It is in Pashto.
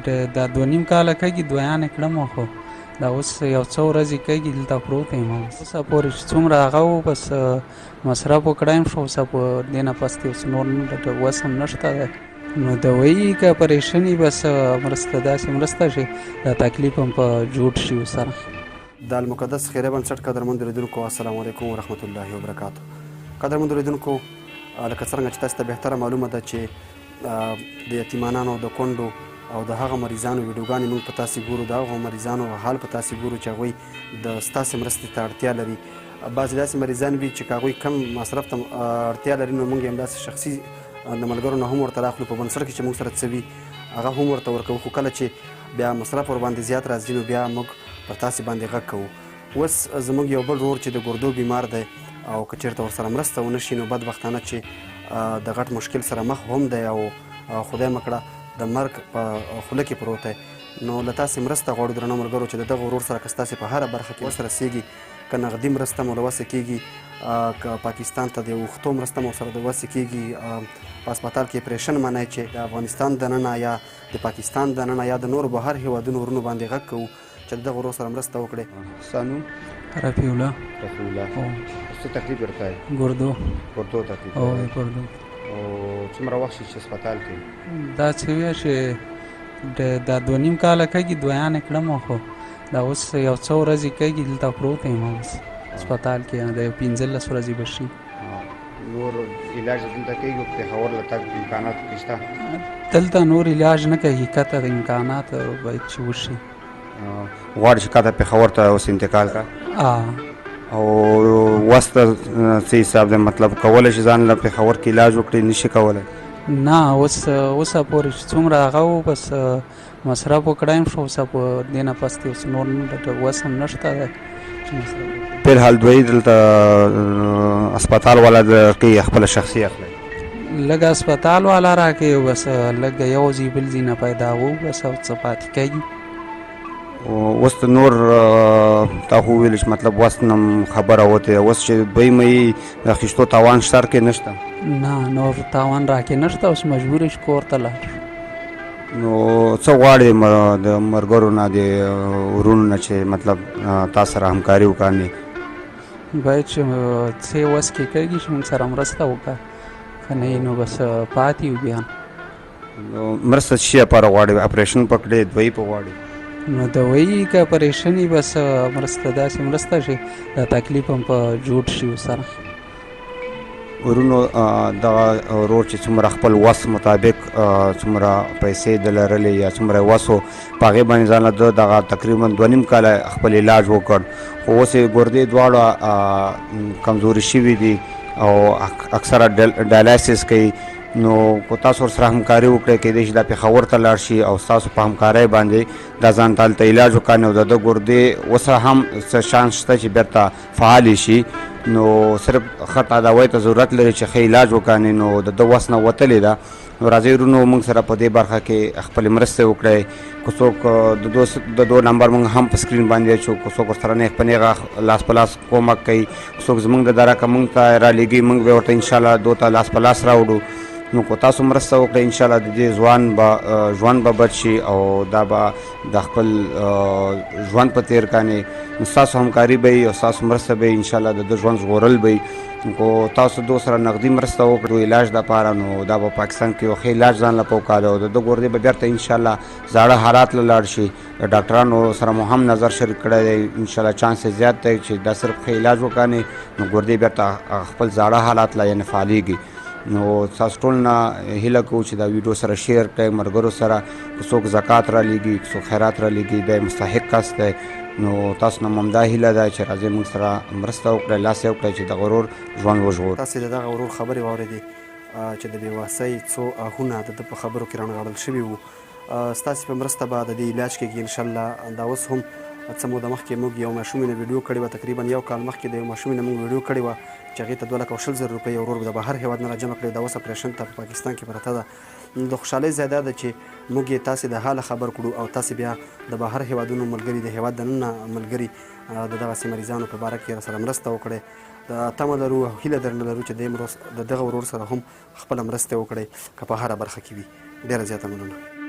دا 2.5 کاله کېږي دویانې کړم خو دا اوس یو څو ورځې کېږي دلته پروت یم اوسه پورې چې څومره هغه و بس مصرف وکړی شو اوسه په دې نه پس کې اوس نور وس هم نشته دی نو دوایي که پریشان وي بس مرسته داسې مرسته شي دا تکلیف هم په جوړ شي ورسره د المقدس خیریه بنسټ قدرمنو لیدونکو السلام علیکم ورحمت الله وبرکاتو قدرمنو لیدونکو لکه څرنګه چې تاسو ته بهتره معلومه ده چې د یتیمانانو د کونډو او د هغه مریضانو ویډیوګانې موږ په تاسې ګورو د هغو مریضانو حال په تاسې ګورو چې هغوی د ستاسې مرستې ته اړتیا لري بعضې داسې مریضان وي چې که هغوی کم مصرف ته اړتیا لري نو موږ یې همداسې شخصي د ملګرو نه هم ورته راخلو په بنسټ کې چې موږ سره څه وي هغه هم ورته ورکوو خو کله چې بیا مصرف ورباندې زیات راځي نو بیا موږ پر تاسې باندې غږ کوو اوس زموږ یو بل ورور چې د ګردو بیمار دی او که چېرته ورسره مرسته ونه شي نو بدبختانه چې د غټ مشکل سره مخ هم دی او خدای مه کړه د مرګ په خوله کې پروت دی نو له تاسې مرسته غواړو درنو ملګرو چې د دغه ورور سره که ستاسې په هره برخه کې ورسره رسېږي که نغدي مرسته مو له وسه کېږي که پاکستان ته د اوښتو مرسته مو سره د وسه کېږي په هسپتال کې اپریشن منئ چې د افغانستان دننه یا د پاکستان دننه یا د نورو بهر هېوادونو ورونو باندې غږ کوو چې د دغه ورور سره مرسته وکړئ سانو رفیع الله څه تکلیف ورته دی ګردو تکلیف او ګردو او څومره وخت چې هسپتال کې دا څه وایي چې دا 2.5 کاله کېږي دویانې کړم خو دا اوس یو څو ورځې کېږي دلته پروت یم اوس هسپتال کې د 15 ورځې به شي نور علاج دلته کېږي پېښور له تګ امکانات شته دلته نور علاج نه کوي کته د امکانات باید چې وشي غواړي چې کته پېښور ته اوس انتقال کا او وسته څه حساب دی مطلب کولی شي ځان له پېښور کې علاج وکړي نشي کولی نه اوسه پورې چې څومره هغه و بس مصرف وکړی شو اوسه په دې نه پس کې اوس نور وس هم نشته دی چې مصرف فلحال دوی دلته هسپتال والا کوي خپله شخصي اخلي لږ هسپتال والا راکوي بس لږ یو ځای بل ځای نه پیدا و بس او څه پاتې کېږي اوس ته نور تا خو ویل چې مطلب اوس نه خبره وته اوس چې دوی مې د اخیستو تاوان شته کې نشته نه نور تاوان راکې نشته اوس مجبور یې کور ته لاړ نو څه غواړې د ملګرو نه د ورونو نه چې مطلب تا سره همکاري وکړي باید چې څه وس کې کېږي چې موږ سره مرسته وکړه که نه نو بس پاتې یو بیا مرسته شي لپاره غواړې اپریشن پکړې دوی په غواړې نو دوایي که پریشان وي بس مرسته داسې مرسته شي دا تکلیف هم په جوړ شي ورسره ورونو دغه ورور چې څومره خپل وس مطابق څومره پیسې د لرلې یا څومره وس و په هغې باندې ځان له دغه تقریبا 2.5 کاله خپل علاج وکړ خو اوس یې ګردې دواړه کمزوري شوي دي او اکثره ډایلایسس کوي نو کو تاسو ورسره همکاري وکړئ کېدای شي دا پېښور ته لاړ شي او ستاسو په همکارۍ باندې دا ځان ته هلته علاج وکړي او د ده ګردې اوس هم څه شانس شته چې بېرته فعالې شي نو صرف ښه تداوۍ ته ضرورت لري چې ښه علاج وکړي نو د ده وس نه وتلې ده نو راځئ ورونو موږ سره په دې برخه کې خپلې مرستې وکړئ که څوک د دو نمبر موږ هم په سکرین باندې اچو که څوک ورسره نیغ په نیغه لاس په لاس کومک کوي که څوک زموږ د درکه موږ ته رالیږي موږ به ورته انشاءالله دو ته لاس په لاس راوړو نو که تاسو مرسته وکړئ انشاءالله د دې ژوند به بد شي او دا به د خپل ژوند په تیر کانې نو ستاسو همکاري به وي او ستاسو مرسته به وي انشاءالله د ده ژوند ژغورل به وي کو تاسو دو سره نقدي مرسته وکړو علاج دپاره نو دا به پاکستان کې یو ښه علاج ځان له وکړو او د ده ګردې به بېرته انشاءالله زاړه حالات له لاړ شي د ډاکټرانو سره مو هم نظر شریک کړی دی انشاءالله چانس یې زیات دی چې دا صرف ښه علاج وکړي نو ګردې بېرته خپل زاړه حالات له یعنې فعالېږي نو تاسو ټول نه هیله کوو چې دا ویډیو سره شیر کړئ ملګرو سره که څوک زکات رالیږي که څوک خیرات رالیږي دی مستحق کس دی نو تاسو نه همدا هیله ده چې راځئ موږ سره مرسته وکړئ لاس یې وکړئ چې دغه ورور ژوند وژغورو تاسې د دغه ورور خبرې واورېدې چې د بېواسۍ څو آهونه د ده په خبرو کې رانغاړل شوي وو ستاسې په مرسته به د دې علاج کېږي انشاءالله دا اوس هم څه موده مخکې موږ یو ماشومې نه ویډیو کړې وه تقریبا 1 کال مخکې د یو ماشومې نه موږ ویډیو کړې وه چې هغې ته 2,20,000 روپۍ ورور د بهر هېواد نه راجمع کړې دا اوس اپریشن ته په پاکستان کې پرته ده د خوشحالۍ ځای دا ده چې موږ یې تاسې د حاله خبر کړو او تاسې بیا د بهر هېوادونو ملګري د هېواد دننه ملګري د دغسې مریضانو په باره کې راسره مرسته وکړئ تمه لرو او هیله درنه لرو چې د دغه ورور سره هم خپله مرسته وکړئ که په هره برخه کې وي ډېره زیاته مننه